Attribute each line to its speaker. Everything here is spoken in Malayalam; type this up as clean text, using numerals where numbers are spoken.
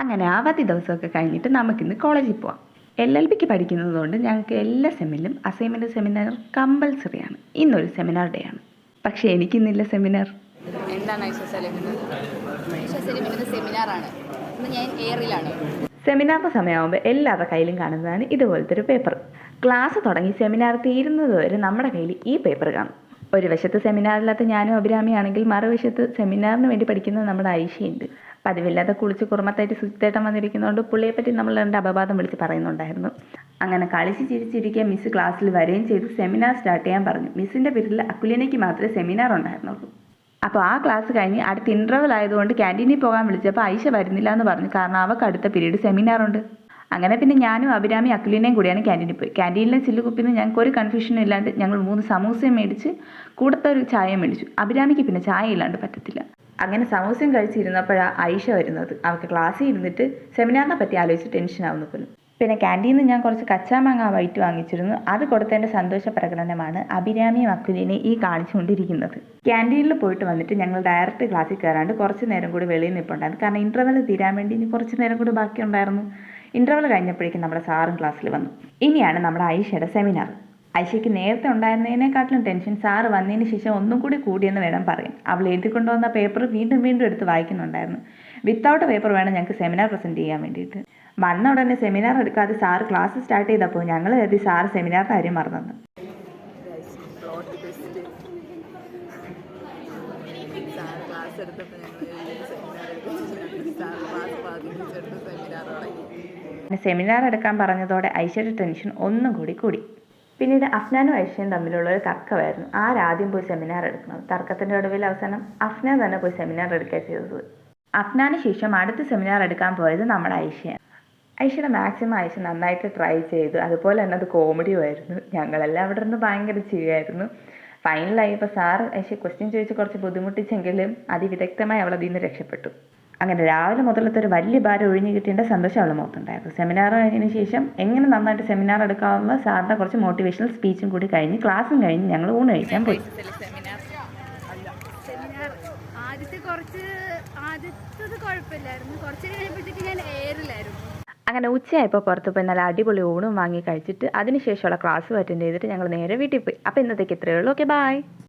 Speaker 1: അങ്ങനെ അവധി ദിവസമൊക്കെ കഴിഞ്ഞിട്ട് നമുക്കിന്ന് കോളേജിൽ പോവാം. LLBക്ക് പഠിക്കുന്നതുകൊണ്ട് ഞങ്ങൾക്ക് എല്ലാ സെമ്മിലും അസൈൻമെൻറ്റ് സെമിനാർ കമ്പൽസറിയാണ്. ഇന്നൊരു സെമിനാർ ഡേ ആണ്. പക്ഷേ എനിക്കിന്നില്ല സെമിനാർ.
Speaker 2: എന്താണ് സെമിനാറാണ്. ഇന്ന് ഞാൻ എയറിലാണ്.
Speaker 1: സെമിനാറിൻ്റെ സമയമാകുമ്പോൾ എല്ലാവരുടെ കയ്യിലും കാണുന്നതാണ് ഇതുപോലത്തെ ഒരു പേപ്പർ. ക്ലാസ് തുടങ്ങി സെമിനാർ തീരുന്നത് വരെ നമ്മുടെ കയ്യിൽ ഈ പേപ്പർ കാണും. ഒരു വശത്ത് സെമിനാറില്ലാത്ത ഞാനും അഭിരാമിയാണെങ്കിൽ മറുവശത്ത് സെമിനാറിന് വേണ്ടി പഠിക്കുന്നത് നമ്മുടെ ഐഷയുണ്ട്. പതിവില്ലാതെ കുളിച്ച് കുറുമത്തായിട്ട് സുചിത്തേട്ടൻ വന്നിരിക്കുന്നതുകൊണ്ട് പുള്ളിയെപ്പറ്റി നമ്മൾ രണ്ട് അപവാദം വിളിച്ച് പറയുന്നുണ്ടായിരുന്നു. അങ്ങനെ കളിച്ച് ചിരിച്ചിരിക്കുക മിസ് ക്ലാസ്സിൽ വരികയും ചെയ്ത് സെമിനാർ സ്റ്റാർട്ട് ചെയ്യാൻ പറഞ്ഞു. മിസ്സിൻ്റെ പീരീഡിൽ അക്കുലിനയ്ക്ക് മാത്രമേ സെമിനാർ ഉണ്ടായിരുന്നുള്ളൂ. അപ്പോൾ ആ ക്ലാസ് കഴിഞ്ഞ് അടുത്ത ഇൻ്റർവൽ ആയതുകൊണ്ട് ക്യാൻറ്റീനിൽ പോകാൻ വിളിച്ചപ്പോൾ ഐഷ വരുന്നില്ല എന്ന് പറഞ്ഞു. കാരണം അവൾക്ക് അടുത്ത പീരീഡ് സെമിനാറുണ്ട്. അങ്ങനെ പിന്നെ ഞാനും അഭിരാമി അക്കുലിനെയും കൂടിയാണ് ക്യാൻറ്റീനിൽ പോയി. ക്യാൻറ്റീനിലെ ചില്ലുകുപ്പിന്ന് ഞങ്ങൾക്ക് ഒരു കൺഫ്യൂഷനും ഇല്ലാണ്ട് ഞങ്ങൾ 3 സമൂസയും മേടിച്ച് കൂടത്തെ ഒരു ചായയും മേടിച്ചു. അഭിരാമിക്ക് പിന്നെ ചായ ഇല്ലാണ്ട് പറ്റത്തില്ല. അങ്ങനെ സമൂസയും കഴിച്ചിരുന്നപ്പോഴാണ് ഐഷ വരുന്നത്. അവൾക്ക് ക്ലാസ്സിൽ ഇരുന്നിട്ട് സെമിനാറിനെ പറ്റി ആലോചിച്ച് ടെൻഷനാവുന്നു പോലും. പിന്നെ ക്യാൻറ്റീനിൽ നിന്ന് ഞാൻ കുറച്ച് കച്ചാമാങ്ങ വൈറ്റ് വാങ്ങിച്ചിരുന്നു. അത് കൊടുത്തതിൻ്റെ സന്തോഷ പ്രകടനമാണ് അഭിരാമിയും അക്കുലിനെയും ഈ കാണിച്ചുകൊണ്ടിരിക്കുന്നത്. ക്യാൻറ്റീനിൽ പോയിട്ട് വന്നിട്ട് ഞങ്ങൾ ഡയറക്റ്റ് ക്ലാസ്സിൽ കയറാണ്ട് കുറച്ച് നേരം കൂടി വെളിയിൽ നിൽപ്പുണ്ടായിരുന്നു. കാരണം ഇൻ്റർവെൽ തീരാൻ വേണ്ടി ഇനി കുറച്ച് നേരം കൂടി ബാക്കിയുണ്ടായിരുന്നു. ഇൻ്റർവെൽ കഴിഞ്ഞപ്പോഴേക്കും നമ്മുടെ സാറും ക്ലാസ്സിൽ വന്നു. ഇനിയാണ് നമ്മുടെ ഐഷയുടെ സെമിനാർ. ഐഷയ്ക്ക് നേരത്തെ ഉണ്ടായിരുന്നതിനെക്കാട്ടിലും ടെൻഷൻ സാറ് വന്നതിന് ശേഷം ഒന്നും കൂടി കൂടിയെന്ന് വേണം പറയാൻ. അവൾ എഴുതിക്കൊണ്ടുവന്ന പേപ്പർ വീണ്ടും വീണ്ടും എടുത്ത് വായിക്കുന്നുണ്ടായിരുന്നു. വിത്തൗട്ട് പേപ്പർ വേണം ഞങ്ങൾക്ക് സെമിനാർ പ്രസൻറ്റ് ചെയ്യാൻ വേണ്ടിയിട്ട്. വന്ന ഉടനെ സെമിനാർ എടുക്കാതെ സാറ് ക്ലാസ് സ്റ്റാർട്ട് ചെയ്തപ്പോൾ ഞങ്ങൾ കരുതി സാറ് സെമിനാറിൻ്റെ കാര്യം മറന്നെന്ന്. സെമിനാർ എടുക്കാൻ പറഞ്ഞതോടെ ഐഷയുടെ ടെൻഷൻ ഒന്നും കൂടി. പിന്നീട് അഫ്നാനും ഐഷയും തമ്മിലുള്ള ഒരു തർക്കമായിരുന്നു. ആരാദ്യം പോയി സെമിനാർ എടുക്കണം. തർക്കത്തിൻ്റെ ഒടുവിൽ അവസാനം അഫ്നാൻ തന്നെ പോയി സെമിനാർ എടുക്കുക ചെയ്തത്. അഫ്നാന് ശേഷം അടുത്ത സെമിനാർ എടുക്കാൻ പോയത് നമ്മുടെ ഐഷയാണ്. ഐഷയുടെ മാക്സിമം ഐഷ നന്നായിട്ട് ട്രൈ ചെയ്തു. അതുപോലെ തന്നെ അത് കോമഡിയുമായിരുന്നു. ഞങ്ങളെല്ലാം അവിടെ നിന്ന് ഭയങ്കര ചെയ്യുമായിരുന്നു. ഫൈനലായപ്പോൾ സാറ് ഐഷ ക്വസ്റ്റ്യൻ ചോദിച്ച് കുറച്ച് ബുദ്ധിമുട്ടിച്ചെങ്കിലും അതിവിദഗ്ധമായി അവൾ അതിൽ നിന്ന് രക്ഷപ്പെട്ടു. അങ്ങനെ രാവിലെ മുതലത്തെ ഒരു വലിയ ഭാരം ഒഴിഞ്ഞു കിട്ടേണ്ട സന്തോഷം അവളുടെ മുഖത്തുണ്ടായിരുന്നു. സെമിനാർ കഴിഞ്ഞതിന് ശേഷം എങ്ങനെ നന്നായിട്ട് സെമിനാർ എടുക്കാവുന്ന സാറിൻ്റെ കുറച്ച് മോട്ടിവേഷണൽ സ്പീച്ചും കൂടി കഴിഞ്ഞ് ക്ലാസ്സും കഴിഞ്ഞ് ഞങ്ങൾ ഊണ് കഴിക്കാൻ പോയി. അങ്ങനെ ഉച്ചയായപ്പോൾ പുറത്ത് പോയി നല്ല അടിപൊളി ഊണും വാങ്ങി കഴിച്ചിട്ട് അതിനുശേഷമുള്ള ക്ലാസ് അറ്റൻഡ് ചെയ്തിട്ട് ഞങ്ങൾ നേരെ വീട്ടിൽ പോയി. അപ്പോൾ ഇന്നത്തേക്ക് ഇത്രയേ ഉള്ളൂ. Okay, by.